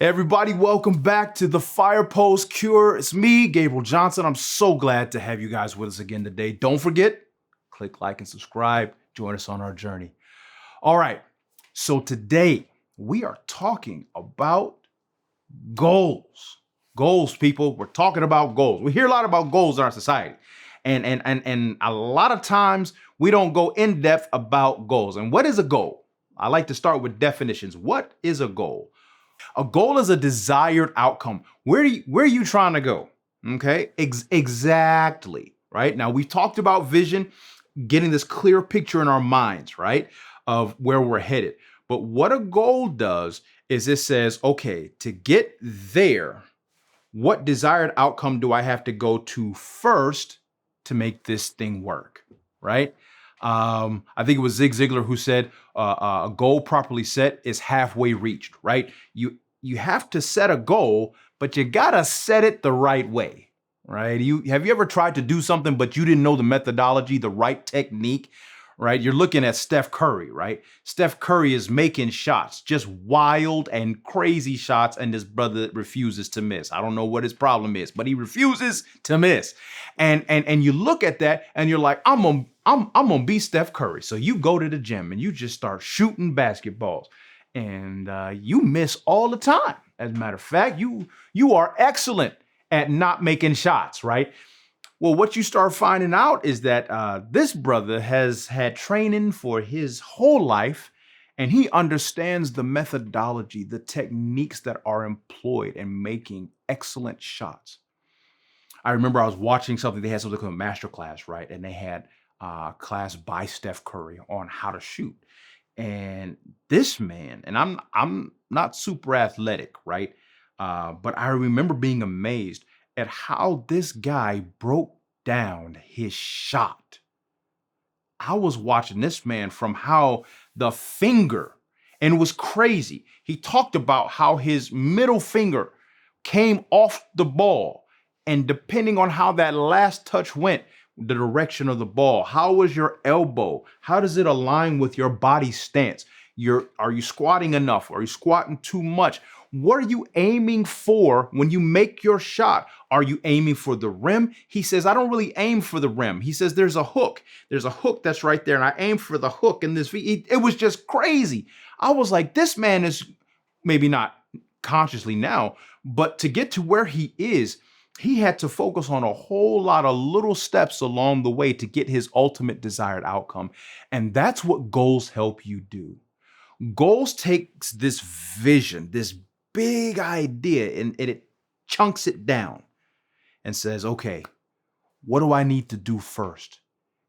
Everybody, welcome back to the Fire Post Cure. It's me, Gabriel Johnson. I'm so glad to have you guys with us again today. Don't forget, click like and subscribe. Join us on our journey. All right, so today we are talking about goals. Goals, people. We're talking about goals. We hear a lot about goals in our society. And a lot of times we don't go in depth about goals. And what is a goal? I like to start with definitions. What is a goal? A goal is a desired outcome. Where are you trying to go? Okay, exactly. Right now, we talked about vision, getting this clear picture in our minds, right, of where we're headed. But what a goal does is it says, okay, to get there, what desired outcome do I have to go to first to make this thing work, right? I think it was Zig Ziglar who said a goal properly set is halfway reached, right? You have to set a goal, but you gotta set it the right way, right? Have you ever tried to do something, but you didn't know the methodology, the right technique, right? You're looking at Steph Curry, right? Steph Curry is making shots, just wild and crazy shots, and this brother refuses to miss. I don't know what his problem is, but he refuses to miss. And you look at that and you're like, I'm gonna be Steph Curry. So you go to the gym and you just start shooting basketballs, and you miss all the time. As a matter of fact, you are excellent at not making shots, right? Well, what you start finding out is that this brother has had training for his whole life, and he understands the methodology, the techniques that are employed in making excellent shots. I remember I was watching something, they had something called a master class, right? And they had a class by Steph Curry on how to shoot. And this man, and I'm not super athletic, right? But I remember being amazed at how this guy broke down his shot. I was watching this man from how the finger, and it was crazy. He talked about how his middle finger came off the ball, and depending on how that last touch went, the direction of the ball, how was your elbow? How does it align with your body stance? Are you squatting enough? Are you squatting too much? What are you aiming for when you make your shot? Are you aiming for the rim? He says, I don't really aim for the rim. He says, there's a hook. There's a hook that's right there, and I aim for the hook in this. It was just crazy. I was like, this man is maybe not consciously now, but to get to where he is, he had to focus on a whole lot of little steps along the way to get his ultimate desired outcome. And that's what goals help you do. Goals takes this vision, this big idea, and it chunks it down and says, okay, what do I need to do first?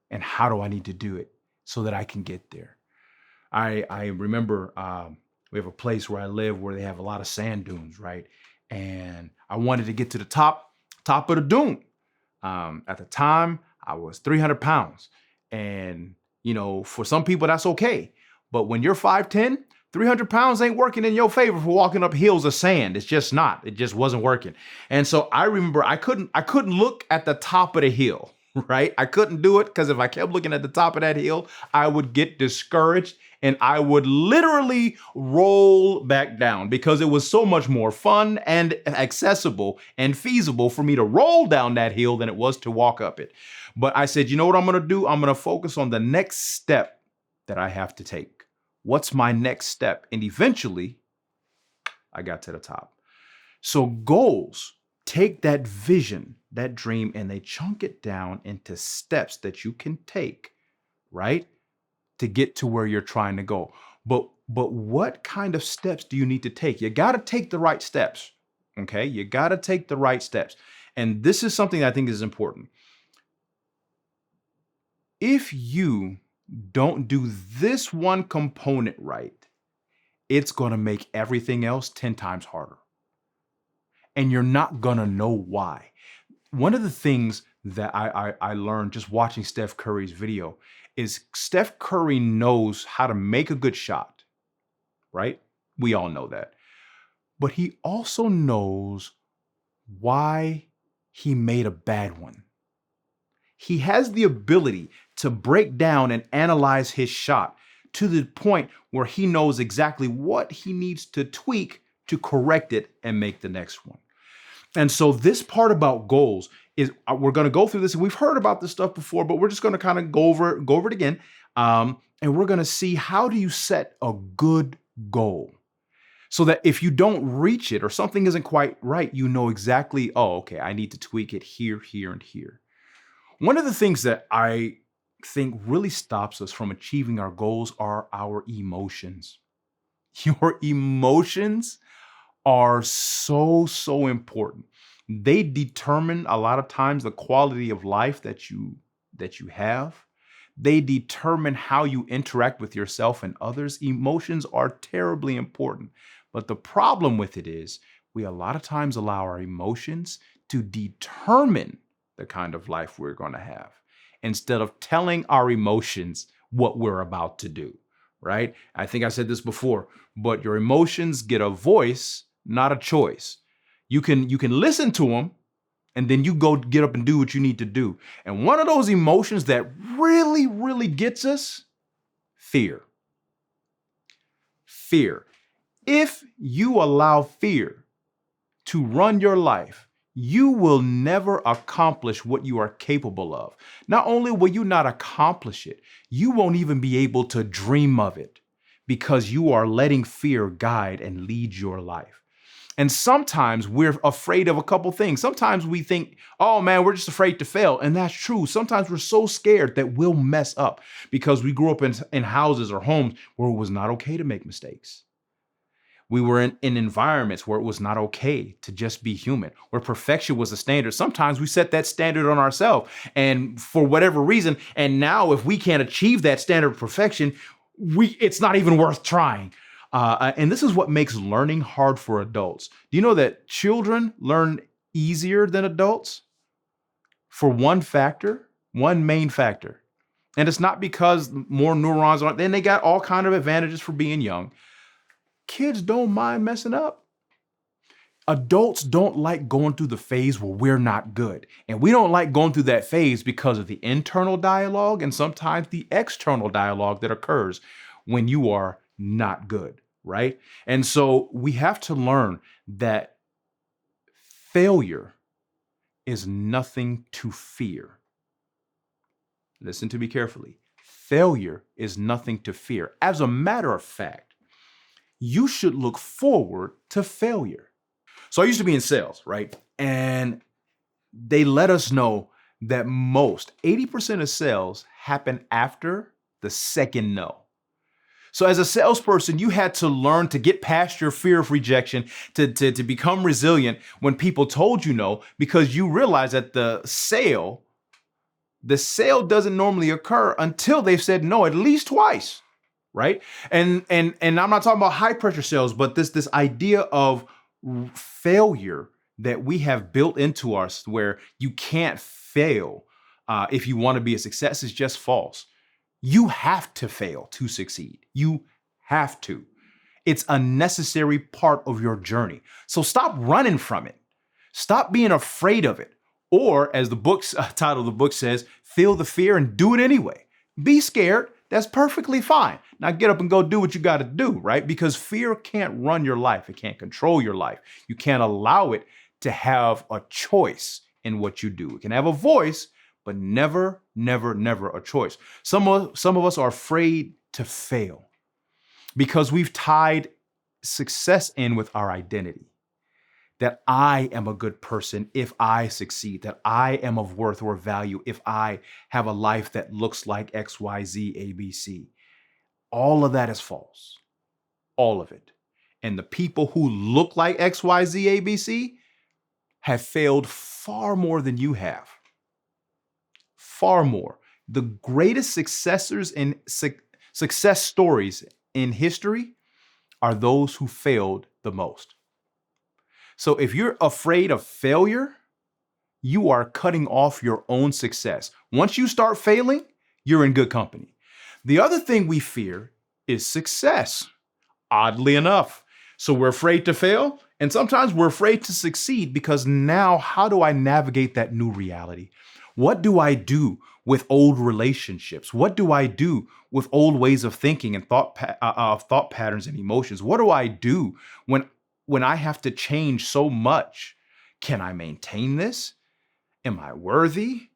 And how do I need to do it so that I can get there? I remember we have a place where I live where they have a lot of sand dunes, right? And I wanted to get to the top of the dune. At the time, I was 300 pounds. And, for some people, that's okay. But when you're 5'10", 300 pounds ain't working in your favor for walking up hills of sand. It's just not. It just wasn't working. And so I remember I couldn't look at the top of the hill, right? I couldn't do it because if I kept looking at the top of that hill, I would get discouraged and I would literally roll back down because it was so much more fun and accessible and feasible for me to roll down that hill than it was to walk up it. But I said, you know what I'm going to do? I'm going to focus on the next step that I have to take. What's my next step? And eventually I got to the top. So goals take that vision, that dream, and they chunk it down into steps that you can take, right? To get to where you're trying to go. But what kind of steps do you need to take? You got to take the right steps. Okay? You got to take the right steps. And this is something I think is important. If you don't do this one component right, it's going to make everything else 10 times harder. And you're not going to know why. One of the things that I learned just watching Steph Curry's video is Steph Curry knows how to make a good shot, right? We all know that. But he also knows why he made a bad one. He has the ability to break down and analyze his shot to the point where he knows exactly what he needs to tweak to correct it and make the next one. And so this part about goals is we're going to go through this, and we've heard about this stuff before, but we're just going to kind of go over it again. And we're going to see, how do you set a good goal so that if you don't reach it or something isn't quite right, you know exactly, oh, okay, I need to tweak it here, here, and here. One of the things that I think really stops us from achieving our goals are our emotions. Your emotions are so, so important. They determine a lot of times the quality of life that you have. They determine how you interact with yourself and others. Emotions are terribly important. But the problem with it is we a lot of times allow our emotions to determine the kind of life we're going to have instead of telling our emotions what we're about to do, right? I think I said this before, but your emotions get a voice, not a choice. You can listen to them, and then you go get up and do what you need to do. And one of those emotions that really, really gets us, fear. Fear. If you allow fear to run your life, you will never accomplish what you are capable of. Not only will you not accomplish it, you won't even be able to dream of it because you are letting fear guide and lead your life. And sometimes we're afraid of a couple things. Sometimes we think, oh man, we're just afraid to fail. And that's true. Sometimes we're so scared that we'll mess up because we grew up in houses or homes where it was not okay to make mistakes. We were in environments where it was not okay to just be human, where perfection was the standard. Sometimes we set that standard on ourselves, and for whatever reason, and now if we can't achieve that standard of perfection, it's not even worth trying. And this is what makes learning hard for adults. Do you know that children learn easier than adults? For one main factor. And it's not because more neurons aren't, then they got all kind of advantages for being young. Kids don't mind messing up. Adults don't like going through the phase where we're not good. And we don't like going through that phase because of the internal dialogue and sometimes the external dialogue that occurs when you are not good, right? And so we have to learn that failure is nothing to fear. Listen to me carefully. Failure is nothing to fear. As a matter of fact, you should look forward to failure. So I used to be in sales, right? And they let us know that 80% of sales happen after the second no. So as a salesperson, you had to learn to get past your fear of rejection, to become resilient when people told you no, because you realize that the sale doesn't normally occur until they've said no at least twice. Right. And I'm not talking about high pressure sales, but this idea of failure that we have built into us where you can't fail if you want to be a success is just false. You have to fail to succeed. You have to. It's a necessary part of your journey. So stop running from it. Stop being afraid of it. Or as the book's title of the book says, feel the fear and do it anyway. Be scared. That's perfectly fine. Now get up and go do what you got to do, right? Because fear can't run your life. It can't control your life. You can't allow it to have a choice in what you do. It can have a voice, but never, never, never a choice. Some of us are afraid to fail because we've tied success in with our identity. That I am a good person if I succeed, that I am of worth or value if I have a life that looks like X, Y, Z, A, B, C. All of that is false. All of it. And the people who look like X, Y, Z, A, B, C have failed far more than you have. Far more. The greatest successors in success stories in history are those who failed the most. So if you're afraid of failure, you are cutting off your own success. Once you start failing, you're in good company. The other thing we fear is success, oddly enough. So we're afraid to fail, and sometimes we're afraid to succeed because now how do I navigate that new reality? What do I do with old relationships? What do I do with old ways of thinking and thought patterns and emotions? What do I do when when I have to change so much, can I maintain this? Am I worthy?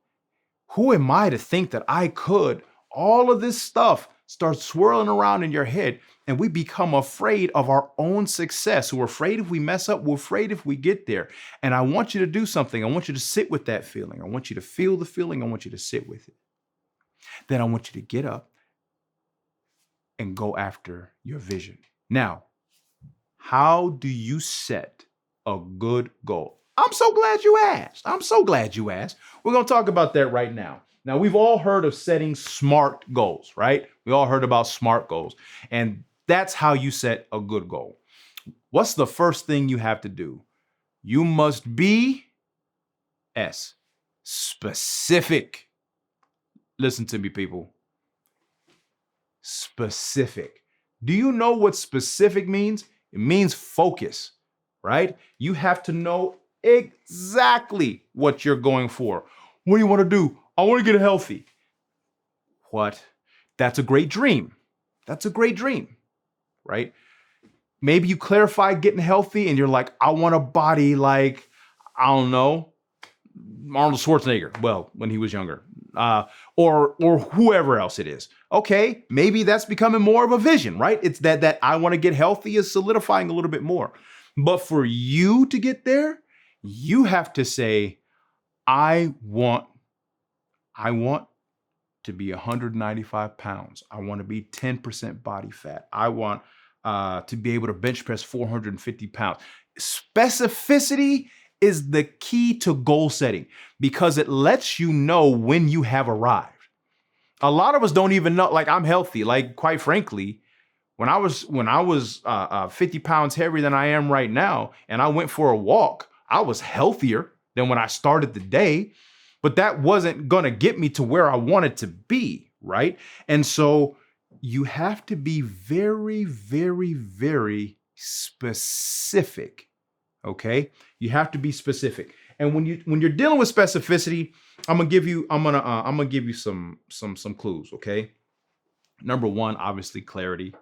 Who am I to think that I could? All of this stuff starts swirling around in your head, and we become afraid of our own success. We're afraid if we mess up, we're afraid if we get there. And I want you to do something. I want you to sit with that feeling. I want you to feel the feeling. I want you to sit with it. Then I want you to get up and go after your vision. Now, how do you set a good goal? I'm so glad you asked. I'm so glad you asked. We're going to talk about that right now. Now, we've all heard of setting SMART goals, right? We all heard about SMART goals, and that's how you set a good goal. What's the first thing you have to do? You must be specific. Listen to me, people. Specific. Do you know what specific means? It means focus, right? You have to know exactly what you're going for. What do you want to do? I want to get healthy. What? That's a great dream. That's a great dream, right? Maybe you clarify getting healthy and you're like, I want a body like, I don't know, Arnold Schwarzenegger. Well, when he was younger, or whoever else it is. Okay, maybe that's becoming more of a vision, right? It's that I want to get healthy is solidifying a little bit more. But for you to get there, you have to say, I want to be 195 pounds. I want to be 10% body fat. I want to be able to bench press 450 pounds. Specificity is the key to goal setting because it lets you know when you have arrived. A lot of us don't even know, like I'm healthy. Like quite frankly, when I was 50 pounds heavier than I am right now, and I went for a walk, I was healthier than when I started the day, but that wasn't gonna get me to where I wanted to be, right? And so you have to be very, very, very specific. Okay, you have to be specific. And when you're dealing with specificity, I'm gonna give you some clues. Okay, number one, obviously clarity.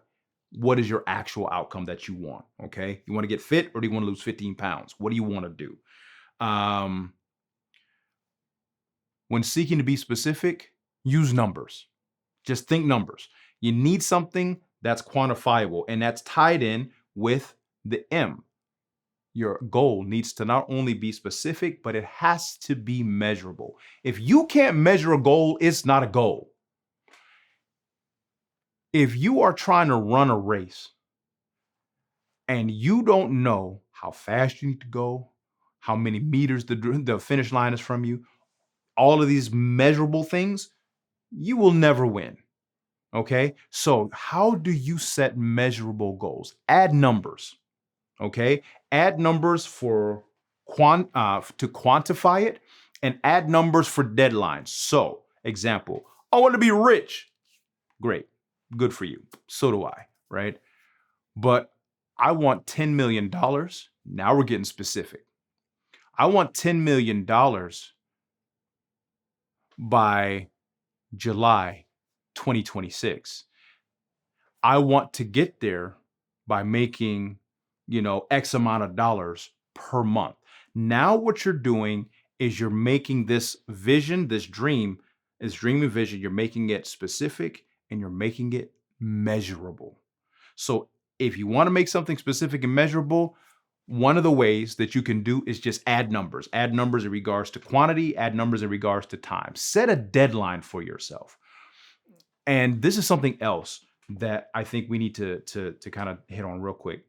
What is your actual outcome that you want? Okay, you want to get fit or do you want to lose 15 pounds? What do you want to do? When seeking to be specific, use numbers. Just think numbers. You need something that's quantifiable, and that's tied in with the M. Your goal needs to not only be specific, but it has to be measurable. If you can't measure a goal, it's not a goal. If you are trying to run a race and you don't know how fast you need to go, how many meters the finish line is from you, all of these measurable things, you will never win. Okay? So how do you set measurable goals? Add numbers. Okay? Add numbers for to quantify it, and add numbers for deadlines. So, example, I want to be rich. Great. Good for you. So do I, right? But I want $10 million. Now we're getting specific. I want $10 million by July 2026. I want to get there by making, X amount of dollars per month. Now what you're doing is you're making this vision, this dream and vision, you're making it specific and you're making it measurable. So if you want to make something specific and measurable, one of the ways that you can do is just add numbers. Add numbers in regards to quantity, add numbers in regards to time. Set a deadline for yourself. And this is something else that I think we need to kind of hit on real quick.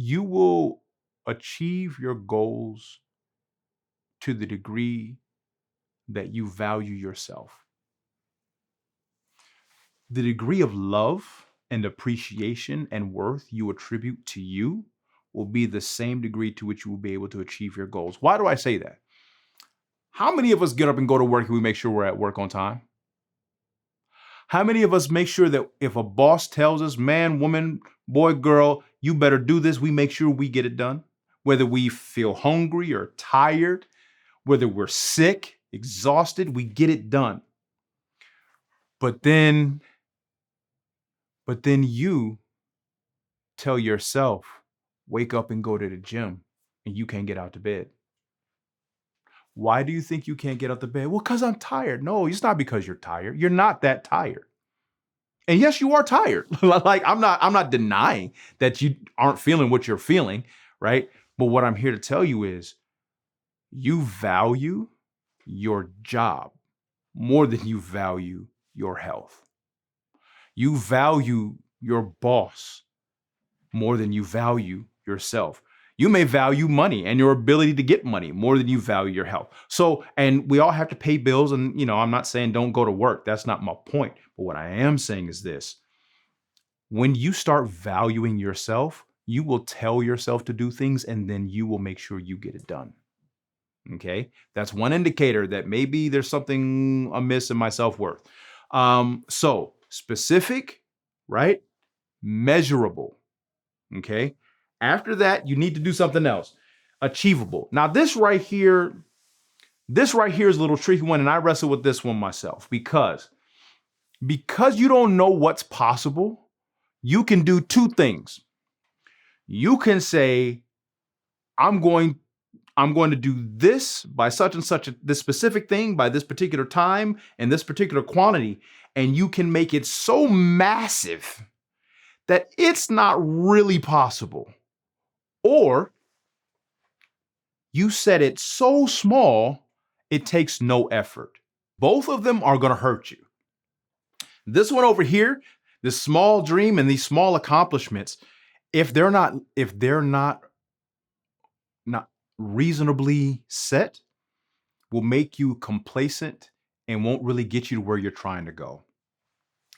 You will achieve your goals to the degree that you value yourself. The degree of love and appreciation and worth you attribute to you will be the same degree to which you will be able to achieve your goals. Why do I say that? How many of us get up and go to work and we make sure we're at work on time? How many of us make sure that if a boss tells us, man, woman, boy, girl, you better do this, we make sure we get it done? Whether we feel hungry or tired, whether we're sick, exhausted, we get it done. But then But then you tell yourself, wake up and go to the gym, and you can't get out of bed. Why do you think you can't get out of bed? Well, because I'm tired. No, it's not because you're tired. You're not that tired. And yes, you are tired. Like I'm not denying that you aren't feeling what you're feeling, right? But what I'm here to tell you is you value your job more than you value your health. You value your boss more than you value yourself. You may value money and your ability to get money more than you value your health. So, and we all have to pay bills. And, I'm not saying don't go to work. That's not my point. But what I am saying is this: when you start valuing yourself, you will tell yourself to do things and then you will make sure you get it done. Okay. That's one indicator that maybe there's something amiss in my self worth. So, specific, right? Measurable. Okay. After that, you need to do something else. Achievable. Now, this right here is a little tricky one, and I wrestle with this one myself because you don't know what's possible. You can do two things. You can say, I'm going to do this by such and such this specific thing by this particular time and this particular quantity, and you can make it so massive that it's not really possible. Or you set it so small, it takes no effort. Both of them are going to hurt you. This one over here, this small dream and these small accomplishments, if they're not reasonably set, will make you complacent and won't really get you to where you're trying to go.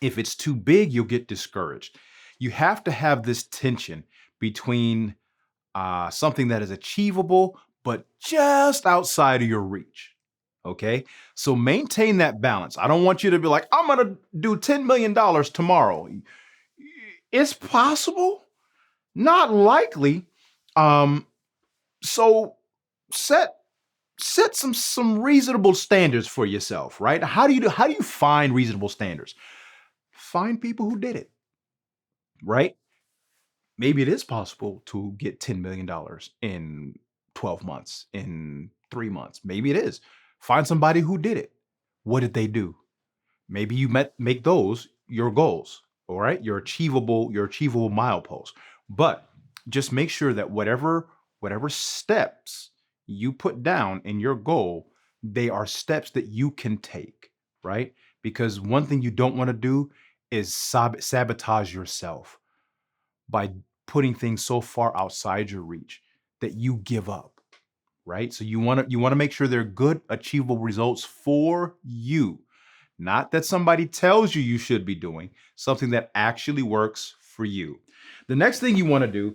If it's too big, you'll get discouraged. You have to have this tension between something that is achievable, but just outside of your reach. Okay. So maintain that balance. I don't want you to be like, I'm going to do $10 million tomorrow. It's possible, not likely. So set some reasonable standards for yourself, right? How do you find reasonable standards? Find people who did it, right? Maybe it is possible to get $10 million in 12 months, in 3 months. Maybe it is. Find somebody who did it. What did they do? Maybe you make those your goals, all right? Your achievable mileposts. But just make sure that whatever steps you put down in your goal, they are steps that you can take, right? Because one thing you don't want to do is sabotage yourself by putting things so far outside your reach that you give up, right? So you want to make sure they're good, achievable results for you, not that somebody tells you should be doing, something that actually works for you. The next thing you want to do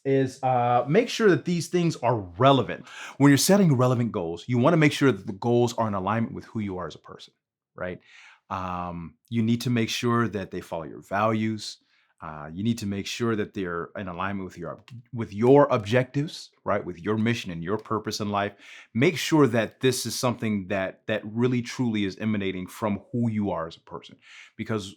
is make sure that these things are relevant. When you're setting relevant goals, you want to make sure that the goals are in alignment with who you are as a person, right? You need to make sure that they follow your values. You need to make sure that they're in alignment with your objectives, right? With your mission and your purpose in life. Make sure that this is something that really truly is emanating from who you are as a person, because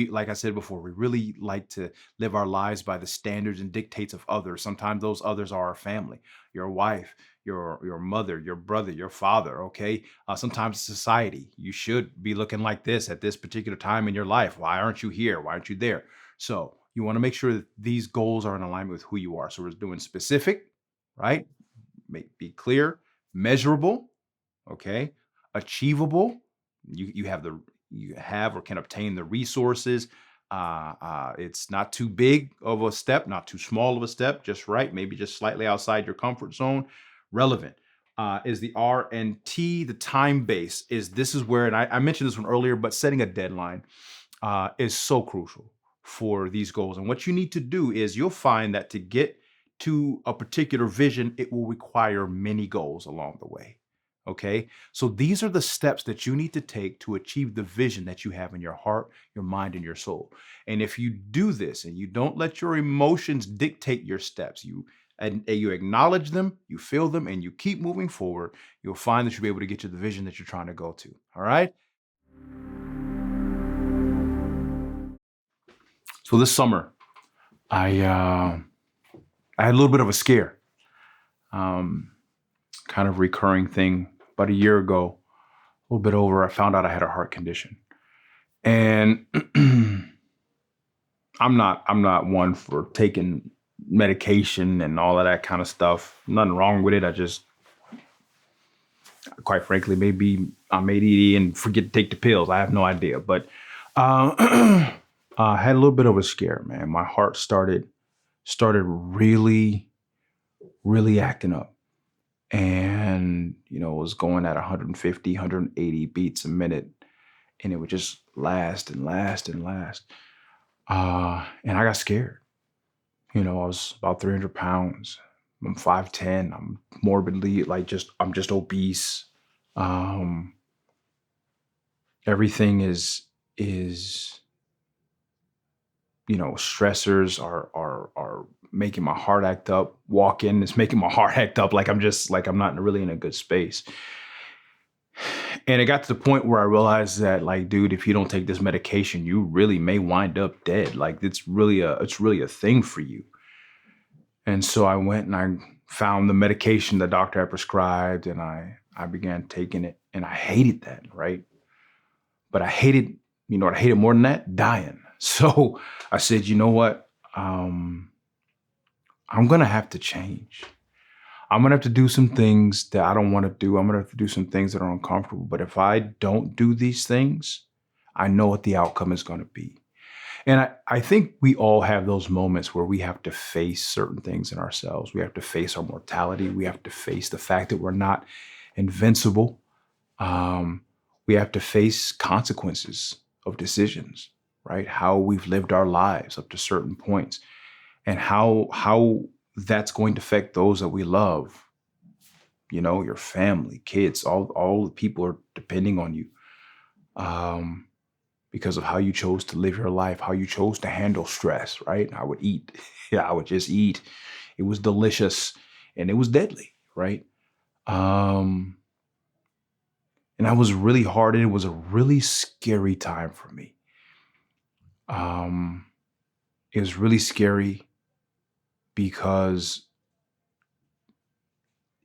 like I said before, we really like to live our lives by the standards and dictates of others. Sometimes those others are our family, your wife, your mother, your brother, your father. Okay. Sometimes society. You should be looking like this at this particular time in your life. Why aren't you here? Why aren't you there? So you want to make sure that these goals are in alignment with who you are. So we're doing specific, right? Be clear, measurable, okay, achievable. You have or can obtain the resources. It's not too big of a step, not too small of a step, just right, maybe just slightly outside your comfort zone. Relevant is the R, and T, the time base, this is where, and I mentioned this one earlier, but setting a deadline is so crucial for these goals. And what you need to do is you'll find that to get to a particular vision, it will require many goals along the way. Okay. So these are the steps that you need to take to achieve the vision that you have in your heart, your mind, and your soul. And if you do this and you don't let your emotions dictate your steps, you acknowledge them, you feel them, and you keep moving forward, you'll find that you'll be able to get to the vision that you're trying to go to. All right. So this summer, I had a little bit of a scare, kind of recurring thing. About a year ago, a little bit over, I found out I had a heart condition, and I'm not one for taking medication and all of that kind of stuff. Nothing wrong with it. I just, quite frankly, maybe I'm ADD and forget to take the pills. I have no idea, but I had a little bit of a scare, man. My heart started really, really acting up. And, it was going at 150, 180 beats a minute. And it would just last and last and last. And I got scared. I was about 300 pounds. I'm 5'10". I'm morbidly, I'm just obese. Everything is, stressors are making my heart act up. Walking is making my heart act up. I'm not really in a good space. And it got to the point where I realized that, dude, if you don't take this medication, you really may wind up dead. It's really a thing for you. And so I went and I found the medication the doctor had prescribed, and I began taking it, and I hated that, right? But I hated, what I hated more than that? Dying. So I said, you know what? I'm going to have to change. I'm going to have to do some things that I don't want to do. I'm going to have to do some things that are uncomfortable. But if I don't do these things, I know what the outcome is going to be. And I think we all have those moments where we have to face certain things in ourselves. We have to face our mortality. We have to face the fact that we're not invincible. We have to face consequences of decisions, right? How we've lived our lives up to certain points, and how that's going to affect those that we love. Your family, kids, all the people are depending on you. Because of how you chose to live your life, how you chose to handle stress, right? I would eat. Yeah, I would just eat. It was delicious and it was deadly, right? And that was really hard, and it was a really scary time for me. It was really scary because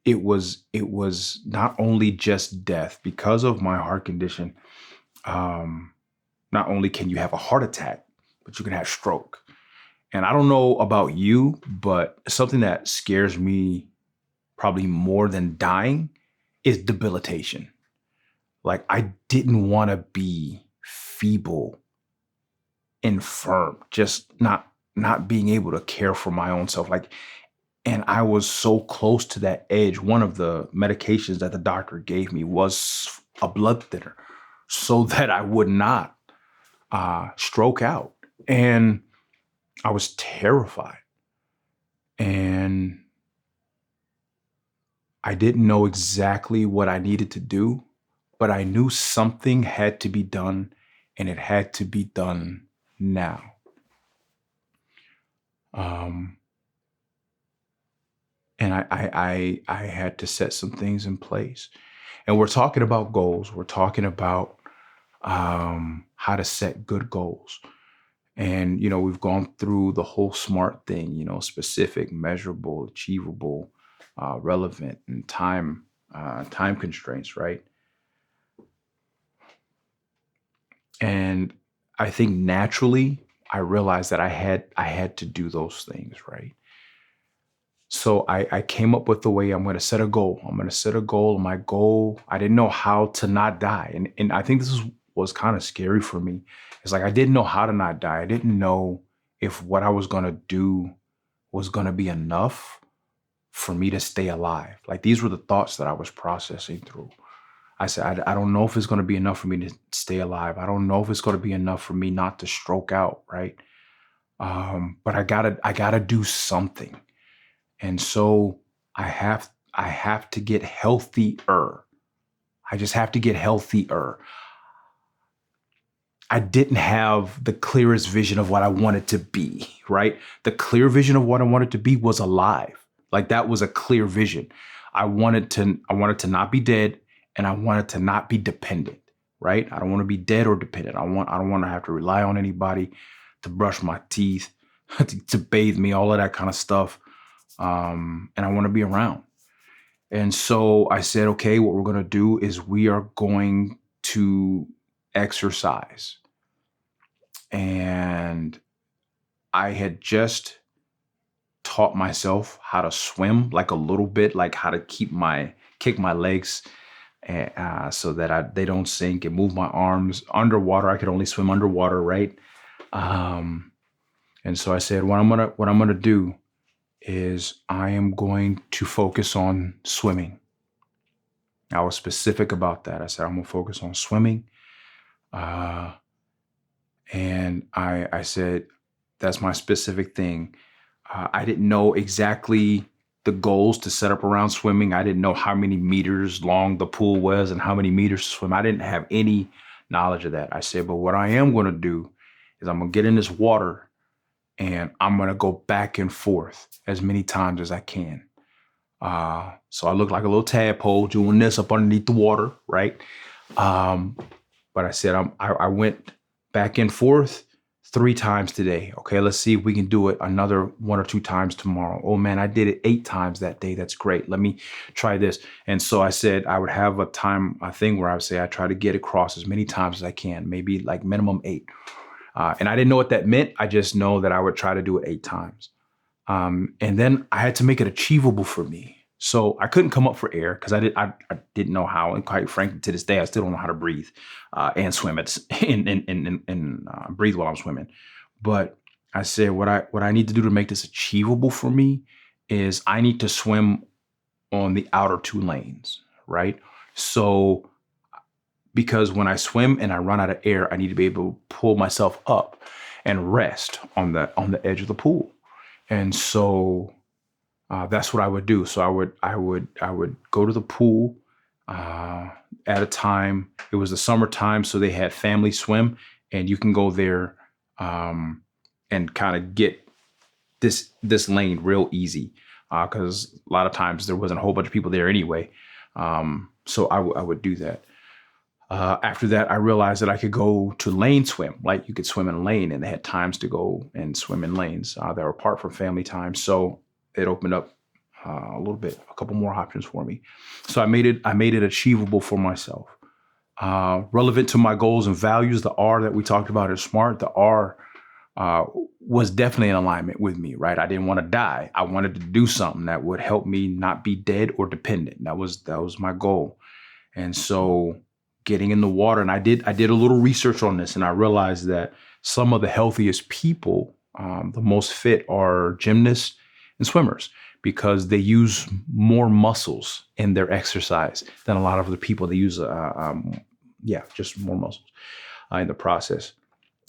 it was not only just death. Because of my heart condition, not only can you have a heart attack, but you can have stroke. And I don't know about you, but something that scares me probably more than dying is debilitation. I didn't want to be feeble, infirm, just not being able to care for my own self. And I was so close to that edge. One of the medications that the doctor gave me was a blood thinner so that I would not stroke out. And I was terrified. And I didn't know exactly what I needed to do, but I knew something had to be done, and it had to be done now. And I had to set some things in place. And we're talking about goals. We're talking about how to set good goals. And, we've gone through the whole SMART thing, specific, measurable, achievable, relevant, and time constraints, right? And I think naturally I realized that I had to do those things, right? So I came up with the way I'm going to set a goal. I'm going to set a goal. My goal, I didn't know how to not die. And I think this was kind of scary for me. It's I didn't know how to not die. I didn't know if what I was going to do was going to be enough for me to stay alive. These were the thoughts that I was processing through. I said, I don't know if it's going to be enough for me to stay alive. I don't know if it's going to be enough for me not to stroke out, right? But I gotta do something. And so I have to get healthier. I just have to get healthier. I didn't have the clearest vision of what I wanted to be, right? The clear vision of what I wanted to be was alive. That was a clear vision. I wanted to not be dead, and I wanted to not be dependent, right? I don't want to be dead or dependent. I don't want to have to rely on anybody to brush my teeth, to bathe me, all of that kind of stuff. And I want to be around. And so I said, okay, what we're going to do is we are going to exercise. And I had just taught myself how to swim, like a little bit, like how to kick my legs so that they don't sink, and move my arms underwater. I could only swim underwater, right? And so I said, what I'm gonna do is I am going to focus on swimming. I was specific about that. I said, I'm gonna focus on swimming. And I said, that's my specific thing. I didn't know exactly the goals to set up around swimming. I didn't know how many meters long the pool was and how many meters to swim. I didn't have any knowledge of that. I said, but what I am going to do is I'm going to get in this water and I'm going to go back and forth as many times as I can. So I look like a little tadpole doing this up underneath the water, right? But I said, I went back and forth 3 times today. Okay, let's see if we can do it another 1 or 2 times tomorrow. Oh man, I did it 8 times that day. That's great. Let me try this. And so I said I would have a thing where I would say I try to get across as many times as I can, maybe like minimum 8. And I didn't know what that meant. I just know that I would try to do it 8 times. And then I had to make it achievable for me. So I couldn't come up for air because I didn't know how. And quite frankly, to this day, I still don't know how to breathe and swim and breathe while I'm swimming. But I said what I need to do to make this achievable for me is I need to swim on the outer 2 lanes, right? So because when I swim and I run out of air, I need to be able to pull myself up and rest on the edge of the pool. And so that's what I would do. So I would go to the pool at a time. It was the summertime, so they had family swim, and you can go there and kind of get this lane real easy because a lot of times there wasn't a whole bunch of people there anyway. So I would do that. After that, I realized that I could go to lane swim. Like you could swim in a lane, and they had times to go and swim in lanes that were apart from family time. So it opened up a couple more options for me. So I made it achievable for myself. Relevant to my goals and values, the R that we talked about is SMART. The R was definitely in alignment with me, right? I didn't want to die. I wanted to do something that would help me not be dead or dependent. That was my goal. And so getting in the water, and I did a little research on this, and I realized that some of the healthiest people, the most fit, are gymnasts and swimmers because they use more muscles in their exercise than a lot of other people. They use, just more muscles in the process.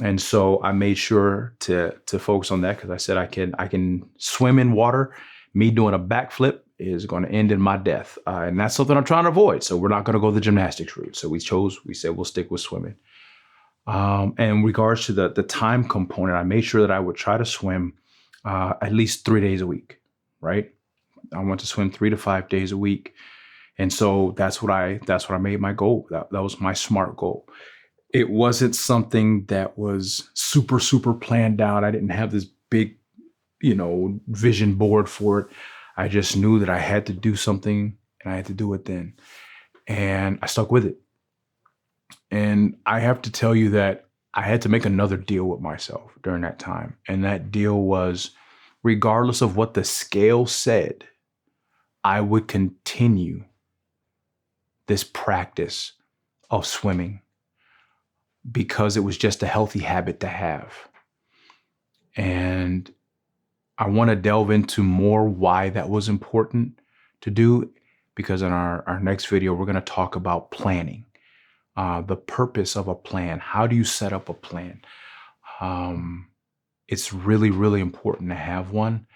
And so I made sure to focus on that because I said I can swim in water. Me doing a backflip is going to end in my death. And that's something I'm trying to avoid. So we're not going to go the gymnastics route. So we said we'll stick with swimming. And in regards to the time component, I made sure that I would try to swim at least 3 days a week, right? I want to swim 3 to 5 days a week. And so that's what I made my goal. That was my SMART goal. It wasn't something that was super, super planned out. I didn't have this big, vision board for it. I just knew that I had to do something and I had to do it then. And I stuck with it. And I have to tell you that I had to make another deal with myself during that time. And that deal was, regardless of what the scale said, I would continue this practice of swimming because it was just a healthy habit to have. And I want to delve into more why that was important to do, because in our next video, we're going to talk about planning, the purpose of a plan. How do you set up a plan? It's really, really important to have one,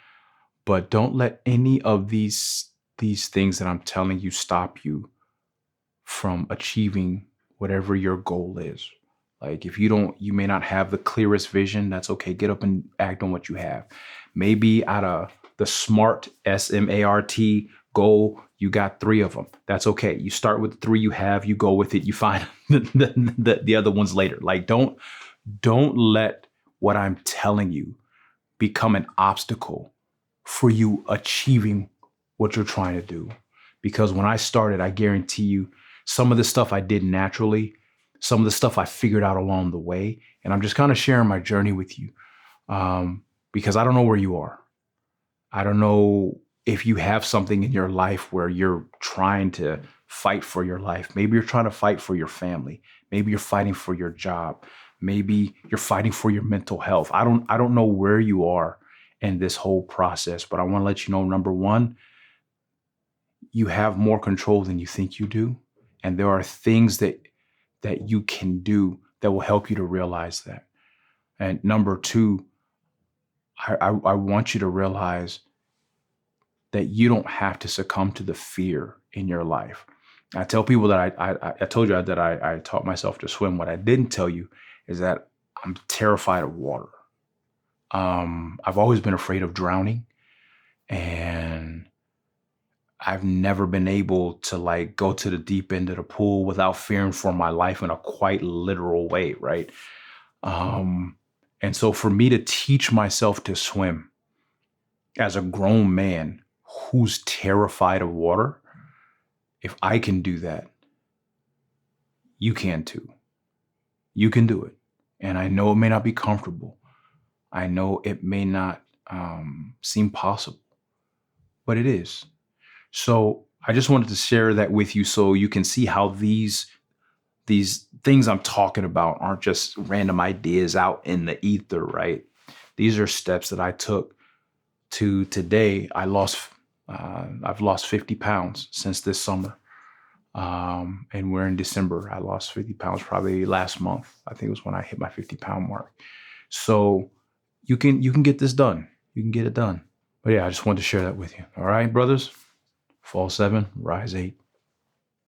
but don't let any of these things that I'm telling you stop you from achieving whatever your goal is. Like if you may not have the clearest vision, that's okay. Get up and act on what you have. Maybe out of the SMART, SMART goal, you got 3 of them. That's okay. You start with the 3 you have, you go with it, you find the other ones later. Like don't let what I'm telling you become an obstacle for you achieving what you're trying to do. Because when I started, I guarantee you, some of the stuff I did naturally, some of the stuff I figured out along the way, and I'm just kind of sharing my journey with you, because I don't know where you are. I don't know if you have something in your life where you're trying to fight for your life. Maybe you're trying to fight for your family. Maybe you're fighting for your job. Maybe you're fighting for your mental health. I don't know where you are in this whole process, but I want to let you know, number one, you have more control than you think you do. And there are things that you can do that will help you to realize that. And number two, I want you to realize that you don't have to succumb to the fear in your life. I tell people that I told you that I taught myself to swim. What I didn't tell you is that I'm terrified of water. I've always been afraid of drowning, and I've never been able to like go to the deep end of the pool without fearing for my life in a quite literal way, right? And so for me to teach myself to swim as a grown man who's terrified of water, if I can do that, you can too. You can do it. And I know it may not be comfortable. I know it may not seem possible, but it is. So I just wanted to share that with you so you can see how these things I'm talking about aren't just random ideas out in the ether, right? These are steps that I took to today. I've lost 50 pounds since this summer. And we're in December. I lost 50 pounds probably last month. I think it was when I hit my 50-pound mark. So you can get this done. You can get it done. But yeah, I just wanted to share that with you. All right, brothers? Fall 7, rise 8.